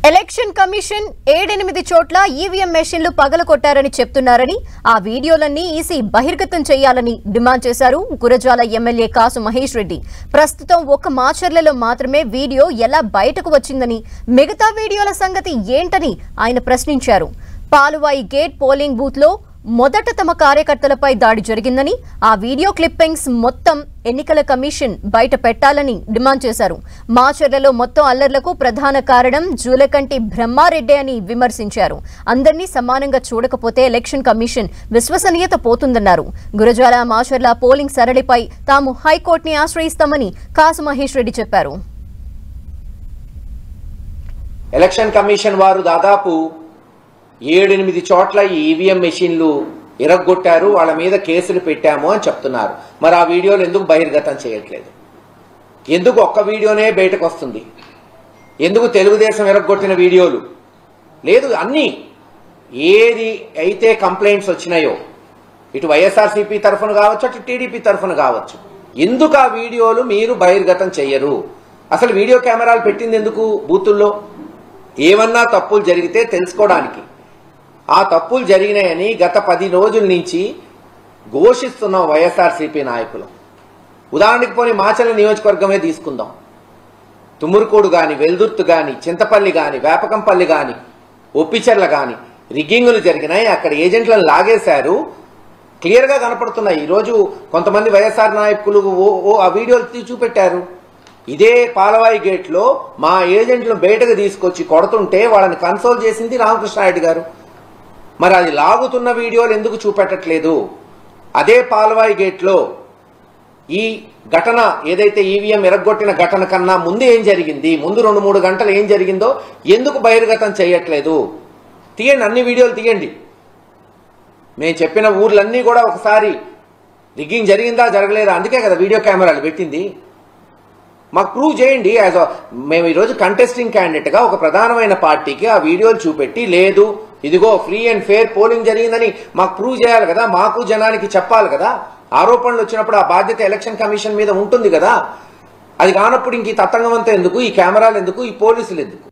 Election commission 7-8 చోట్ల EVM మెషిన్లు పగలకొట్టారని చెప్తున్నారని ఆ వీడియోలన్నీ ఈసీ బహిర్గతం చేయాలని డిమాండ్ చేశారు గురజాల ఎమ్మెల్యే కాసు మహేష్ రెడ్డి. ప్రస్తుతం ఒక మాచర్లలో మాత్రమే వీడియో ఎలా బయటకు వచ్చిందని, మిగతా వీడియోల సంగతి ఏంటని ఆయన ప్రశ్నించారు. పాలువాయి గేట్ పోలింగ్ బూత్ లో మొదట తమ కార్యకర్తలపై దాడి జరిగిందని, ఆ వీడియో క్లిప్పింగ్స్ మొత్తం ఎన్నికల కమిషన్ బయట పెట్టాలని డిమాండ్ చేశారు. మాచర్లలో మొత్తం అల్లర్లకు ప్రధాన కారణం జూలకంటి బ్రహ్మారెడ్డి అని విమర్శించారు. అందరినీ సమానంగా చూడకపోతే ఎలక్షన్ కమిషన్ విశ్వసనీయత పోతుందన్నారు. గురజాల మాచర్ల పోలింగ్ సరళిపై తాము హైకోర్టుని ఆశ్రయిస్తామని కాసు మహేష్ రెడ్డి చెప్పారు. ఎలక్షన్ కమిషన్ వారు దాదాపు 7-8 చోట్ల ఈవీఎం మెషిన్లు ఇరగ్గొట్టారు, వాళ్ళ మీద కేసులు పెట్టాము అని చెప్తున్నారు. మరి ఆ వీడియోలు ఎందుకు బహిర్గతం చేయట్లేదు? ఎందుకు ఒక్క వీడియోనే బయటకు వస్తుంది? ఎందుకు తెలుగుదేశం ఇరగ్గొట్టిన వీడియోలు లేదు? అన్నీ ఏది అయితే కంప్లైంట్స్ వచ్చినాయో, ఇటు వైఎస్ఆర్సీపీ తరఫున కావచ్చు, అటు టీడీపీ తరఫున కావచ్చు, ఎందుకు ఆ వీడియోలు మీరు బహిర్గతం చెయ్యరు? అసలు వీడియో కెమెరాలు పెట్టింది ఎందుకు బూతుల్లో? ఏమన్నా తప్పులు జరిగితే తెలుసుకోవడానికి. ఆ తప్పులు జరిగినాయని గత 10 రోజుల నుంచి ఘోషిస్తున్నాం వైఎస్ఆర్సీపీ నాయకులు. ఉదాహరణకి పోనీ మాచర్ల నియోజకవర్గమే తీసుకుందాం. తుమ్మురుకోడు గాని, వెల్దుర్తి గాని, చింతపల్లి గాని, వేపకంపల్లి గాని, ఒప్పిచెర్ల గాని రిగ్గింగులు జరిగినాయి. అక్కడ ఏజెంట్లను లాగేశారు, క్లియర్ గా కనపడుతున్నాయి. ఈరోజు కొంతమంది వైఎస్ఆర్ నాయకులు ఆ వీడియోలు చూపెట్టారు. ఇదే పాలవాయి గేట్ లో మా ఏజెంట్లను బయటకు తీసుకొచ్చి కొడుతుంటే వాళ్ళని కన్సోల్ చేసింది రామకృష్ణారెడ్డి గారు. మరి అది లాగుతున్న వీడియోలు ఎందుకు చూపెట్టట్లేదు? అదే పాలవాయి గేట్ లో ఈ ఘటన ఏదైతే ఈవీఎం ఎరగొట్టిన ఘటన కన్నా ముందు ఏం జరిగింది, ముందు 2-3 గంటలు ఏం జరిగిందో ఎందుకు బహిర్గతం చేయట్లేదు? తీయండి, అన్ని వీడియోలు తీయండి. మేము చెప్పిన ఊర్లన్నీ కూడా ఒకసారి రిగ్గింగ్ జరిగిందా జరగలేదా, అందుకే కదా వీడియో కెమెరాలు పెట్టింది. మాకు ప్రూవ్ చేయండి. మేము ఈరోజు కంటెస్టింగ్ క్యాండిడేట్ గా ఒక ప్రధానమైన పార్టీకి ఆ వీడియోలు చూపెట్టి, లేదు ఇదిగో ఫ్రీ అండ్ ఫేర్ పోలింగ్ జరిగిందని మాకు ప్రూవ్ చేయాలి కదా, మాకు జనానికి చెప్పాలి కదా. ఆరోపణలు వచ్చినప్పుడు ఆ బాధ్యత ఎలక్షన్ కమిషన్ మీద ఉంటుంది కదా. అది కానప్పుడు ఇంక ఈ తతంగం అంతా ఎందుకు, ఈ కెమెరాలు ఎందుకు, ఈ పోలీసులు ఎందుకు?